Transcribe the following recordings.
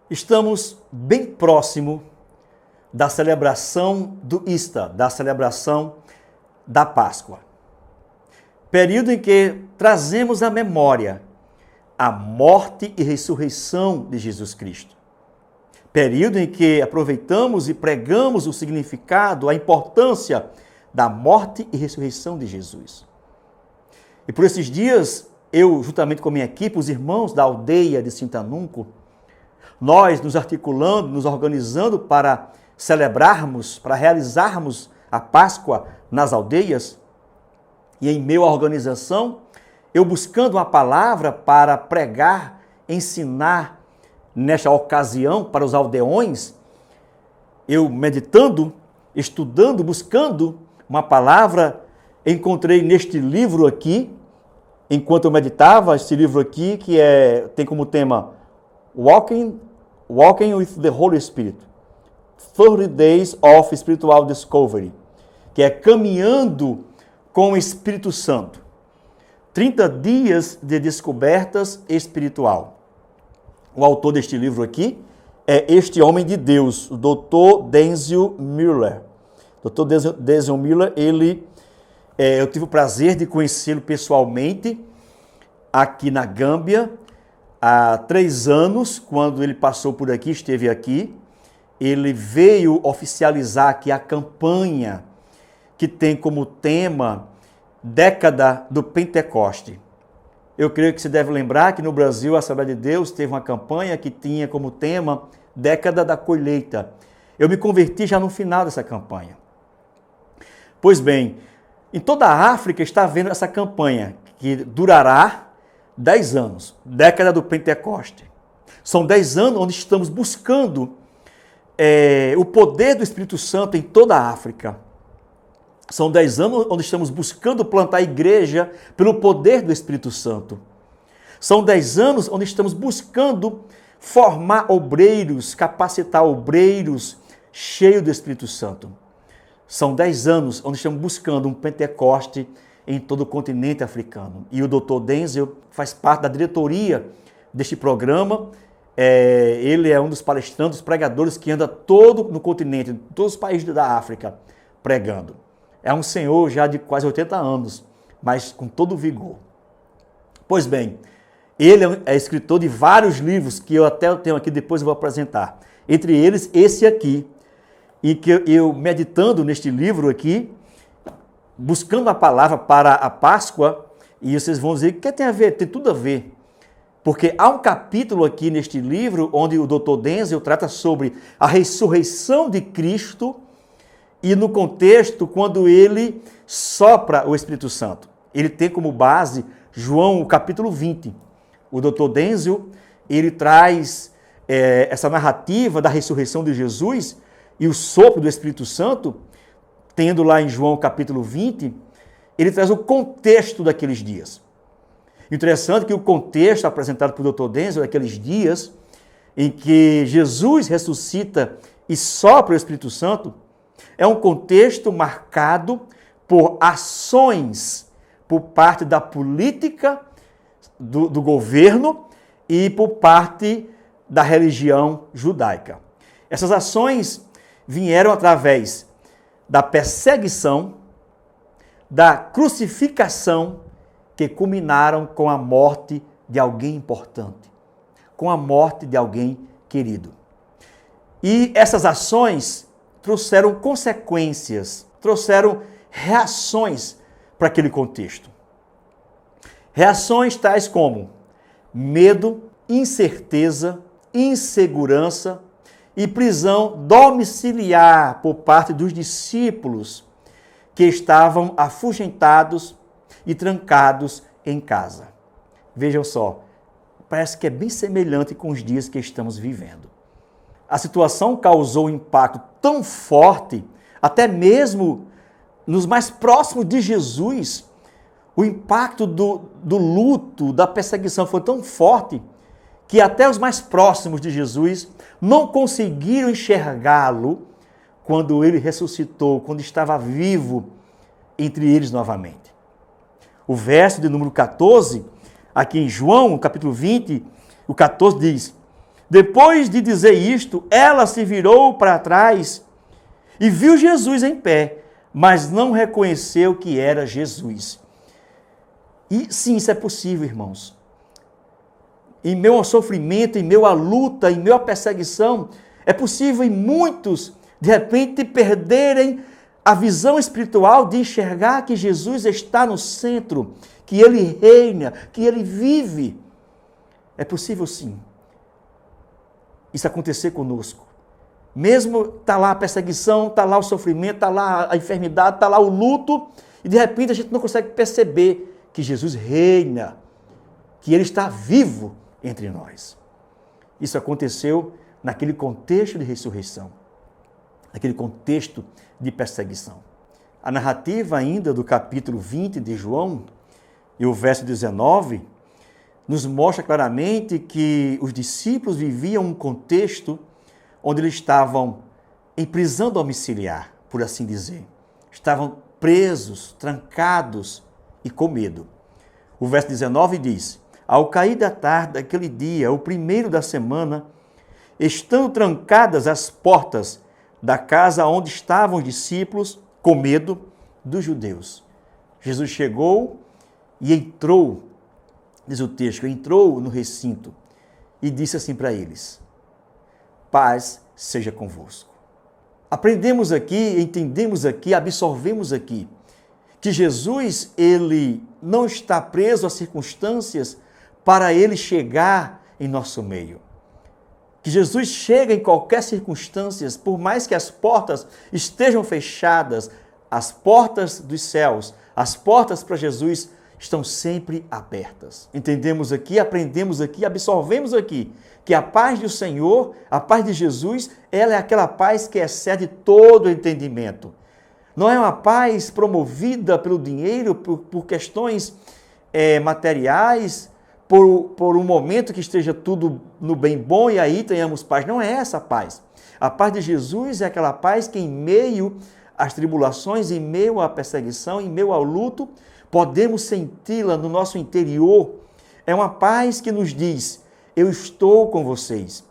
Estamos bem próximo da celebração do Easter, da celebração da Páscoa. Período em que trazemos à memória a morte e ressurreição de Jesus Cristo. Período em que aproveitamos e pregamos o significado, a importância da morte e ressurreição de Jesus. E por esses dias, eu, juntamente com a minha equipe, os irmãos da aldeia de Sintanunco, nós nos articulando, nos organizando para celebrarmos, para realizarmos a Páscoa nas aldeias, e em meio à organização, eu buscando uma palavra para pregar, ensinar nesta ocasião para os aldeões, eu meditando, estudando, buscando uma palavra, encontrei neste livro aqui, enquanto eu meditava, este livro aqui, que tem como tema Walking with the Holy Spirit, 30 Days of Spiritual Discovery, que é caminhando com o Espírito Santo. 30 dias de descobertas espiritual. O autor deste livro aqui é este homem de Deus, o Dr. Denzil Miller. Dr. Denzil Miller, eu tive o prazer de conhecê-lo pessoalmente aqui na Gâmbia, há 3 anos, quando ele passou por aqui, esteve aqui. Ele veio oficializar aqui a campanha que tem como tema Década do Pentecoste. Eu creio que você deve lembrar que no Brasil a Assembleia de Deus teve uma campanha que tinha como tema Década da Colheita. Eu me converti já no final dessa campanha. Pois bem, em toda a África está havendo essa campanha que durará 10 anos, Década do Pentecoste. São 10 anos onde estamos buscando o poder do Espírito Santo em toda a África. São 10 anos onde estamos buscando plantar a igreja pelo poder do Espírito Santo. São 10 anos onde estamos buscando formar obreiros, capacitar obreiros cheios do Espírito Santo. São 10 anos onde estamos buscando um Pentecoste em todo o continente africano. E o Dr. Denzil faz parte da diretoria deste programa. Ele é um dos palestrantes, pregadores que anda todo no continente, em todos os países da África, pregando. É um senhor já de quase 80 anos, mas com todo o vigor. Pois bem, ele é escritor de vários livros que eu até tenho aqui, depois eu vou apresentar. Entre eles, esse aqui, e que eu meditando neste livro aqui, buscando a palavra para a Páscoa, e vocês vão dizer, o que tem a ver? Tem tudo a ver. Porque há um capítulo aqui neste livro, onde o Dr. Denzil trata sobre a ressurreição de Cristo, e no contexto, quando ele sopra o Espírito Santo. Ele tem como base João, o capítulo 20. O Dr. Denzil, ele traz essa narrativa da ressurreição de Jesus e o sopro do Espírito Santo, tendo lá em João, capítulo 20, ele traz o contexto daqueles dias. Interessante que o contexto apresentado por Dr. Denzil daqueles dias, em que Jesus ressuscita e sopra o Espírito Santo, é um contexto marcado por ações por parte da política, do governo e por parte da religião judaica. Essas ações vieram através da perseguição, da crucificação, que culminaram com a morte de alguém importante, com a morte de alguém querido. E essas ações trouxeram consequências, trouxeram reações para aquele contexto. Reações tais como medo, incerteza, insegurança e prisão domiciliar por parte dos discípulos que estavam afugentados e trancados em casa. Vejam só, parece que é bem semelhante com os dias que estamos vivendo. A situação causou um impacto tão forte, até mesmo nos mais próximos de Jesus, o impacto do luto, da perseguição foi tão forte, que até os mais próximos de Jesus não conseguiram enxergá-lo quando ele ressuscitou, quando estava vivo entre eles novamente. O verso de número 14, aqui em João, capítulo 20, o 14 diz: Depois de dizer isto, ela se virou para trás e viu Jesus em pé, mas não reconheceu que era Jesus. E sim, isso é possível, irmãos. Em meio ao sofrimento, em meio à luta, em meio à perseguição, é possível em muitos, de repente, perderem a visão espiritual de enxergar que Jesus está no centro, que Ele reina, que Ele vive. É possível sim isso acontecer conosco. Mesmo está lá a perseguição, está lá o sofrimento, está lá a enfermidade, está lá o luto, e de repente a gente não consegue perceber que Jesus reina, que Ele está vivo entre nós. Isso aconteceu naquele contexto de ressurreição, naquele contexto de perseguição. A narrativa ainda do capítulo 20 de João, e o verso 19, nos mostra claramente que os discípulos viviam um contexto onde eles estavam em prisão domiciliar, por assim dizer. Estavam presos, trancados e com medo. O verso 19 diz: ao cair da tarde daquele dia, o primeiro da semana, estando trancadas as portas da casa onde estavam os discípulos, com medo dos judeus. Jesus chegou e entrou, diz o texto, entrou no recinto e disse assim para eles: paz seja convosco. Aprendemos aqui, entendemos aqui, absorvemos aqui, que Jesus, ele não está preso a circunstâncias para ele chegar em nosso meio. Que Jesus chega em qualquer circunstância, por mais que as portas estejam fechadas, as portas dos céus, as portas para Jesus estão sempre abertas. Entendemos aqui, aprendemos aqui, absorvemos aqui, que a paz do Senhor, a paz de Jesus, ela é aquela paz que excede todo o entendimento. Não é uma paz promovida pelo dinheiro, por questões materiais, por um momento que esteja tudo no bem bom e aí tenhamos paz. Não é essa a paz. A paz de Jesus é aquela paz que em meio às tribulações, em meio à perseguição, em meio ao luto, podemos senti-la no nosso interior. É uma paz que nos diz: eu estou com vocês.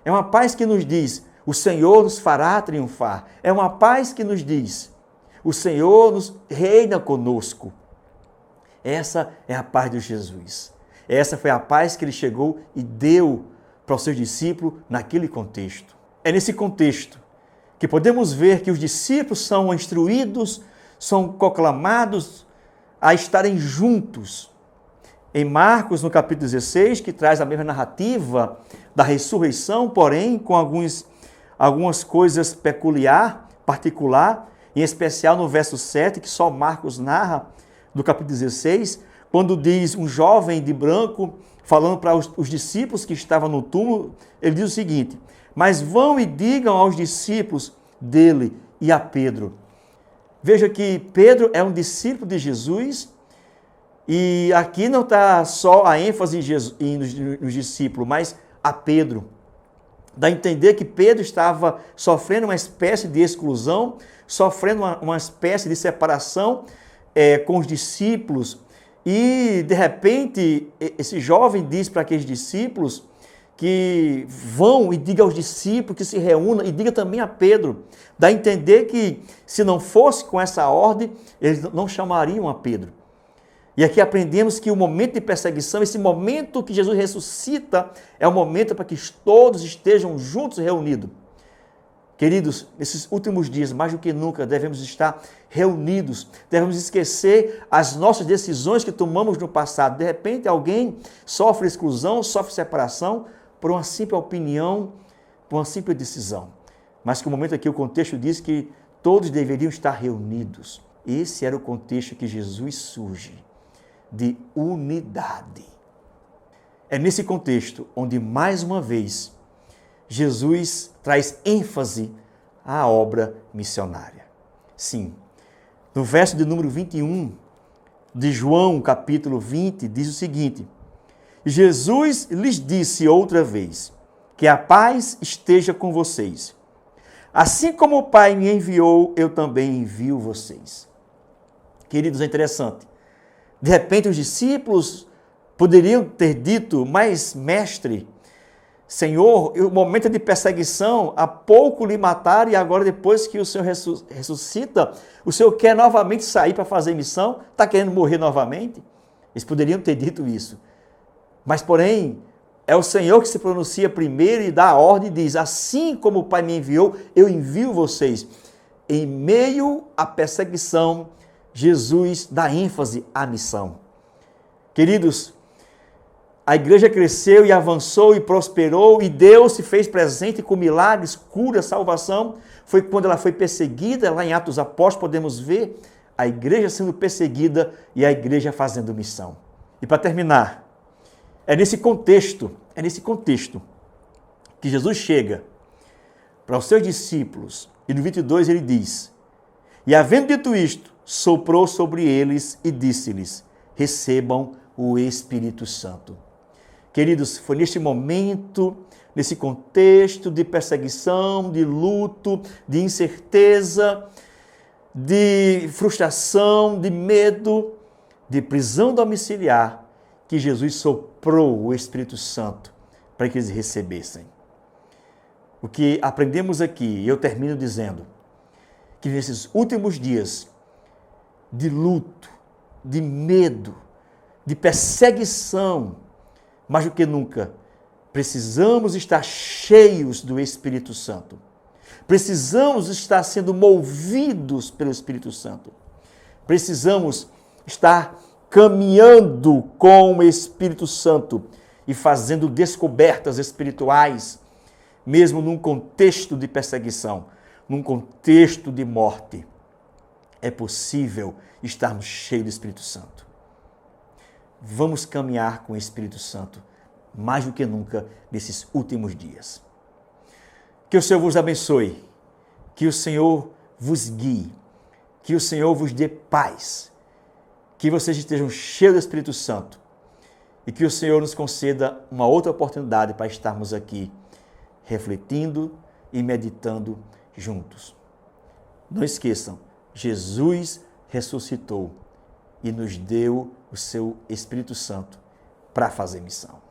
É uma paz que nos diz: o Senhor nos fará triunfar. É uma paz que nos diz: o Senhor nos reina conosco. Essa é a paz de Jesus. Essa foi a paz que ele chegou e deu para os seus discípulos naquele contexto. É nesse contexto que podemos ver que os discípulos são instruídos, são proclamados a estarem juntos. Em Marcos, no capítulo 16, que traz a mesma narrativa da ressurreição, porém com algumas coisas particular, em especial no verso 7, que só Marcos narra, do capítulo 16, quando diz um jovem de branco, falando para os discípulos que estavam no túmulo, ele diz o seguinte: mas vão e digam aos discípulos dele e a Pedro. Veja que Pedro é um discípulo de Jesus, e aqui não está só a ênfase nos discípulos, mas a Pedro. Dá a entender que Pedro estava sofrendo uma espécie de exclusão, sofrendo uma espécie de separação com os discípulos, e de repente esse jovem diz para aqueles discípulos que vão e diga aos discípulos que se reúnam, e diga também a Pedro. Dá a entender que se não fosse com essa ordem, eles não chamariam a Pedro. E aqui aprendemos que o momento de perseguição, esse momento que Jesus ressuscita, é o momento para que todos estejam juntos reunidos. Queridos, nesses últimos dias, mais do que nunca, devemos estar reunidos, devemos esquecer as nossas decisões que tomamos no passado. De repente, alguém sofre exclusão, sofre separação por uma simples opinião, por uma simples decisão. Mas que o momento aqui, o contexto diz que todos deveriam estar reunidos. Esse era o contexto que Jesus surge, de unidade. É nesse contexto onde, mais uma vez, Jesus traz ênfase à obra missionária. Sim, no verso de número 21 de João, capítulo 20, diz o seguinte: Jesus lhes disse outra vez, que a paz esteja com vocês. Assim como o Pai me enviou, eu também envio vocês. Queridos, é interessante. De repente os discípulos poderiam ter dito: mas mestre, Senhor, o momento de perseguição, há pouco lhe mataram e agora depois que o Senhor ressuscita, o Senhor quer novamente sair para fazer missão? Está querendo morrer novamente? Eles poderiam ter dito isso. Mas, porém, é o Senhor que se pronuncia primeiro e dá a ordem e diz, assim como o Pai me enviou, eu envio vocês. Em meio à perseguição, Jesus dá ênfase à missão. Queridos, a igreja cresceu e avançou e prosperou e Deus se fez presente com milagres, cura, salvação. Foi quando ela foi perseguida, lá em Atos dos Apóstolos podemos ver a igreja sendo perseguida e a igreja fazendo missão. E para terminar, é nesse contexto que Jesus chega para os seus discípulos e no 22 ele diz, e havendo dito isto, soprou sobre eles e disse-lhes, recebam o Espírito Santo. Queridos, foi neste momento, nesse contexto de perseguição, de luto, de incerteza, de frustração, de medo, de prisão domiciliar, que Jesus soprou o Espírito Santo para que eles recebessem. O que aprendemos aqui, eu termino dizendo, que nesses últimos dias de luto, de medo, de perseguição, mais do que nunca, precisamos estar cheios do Espírito Santo. Precisamos estar sendo movidos pelo Espírito Santo. Precisamos estar caminhando com o Espírito Santo e fazendo descobertas espirituais, mesmo num contexto de perseguição, num contexto de morte. É possível estarmos cheios do Espírito Santo. Vamos caminhar com o Espírito Santo mais do que nunca nesses últimos dias. Que o Senhor vos abençoe, que o Senhor vos guie, que o Senhor vos dê paz, que vocês estejam cheios do Espírito Santo e que o Senhor nos conceda uma outra oportunidade para estarmos aqui refletindo e meditando juntos. Não esqueçam, Jesus ressuscitou e nos deu o seu Espírito Santo para fazer missão.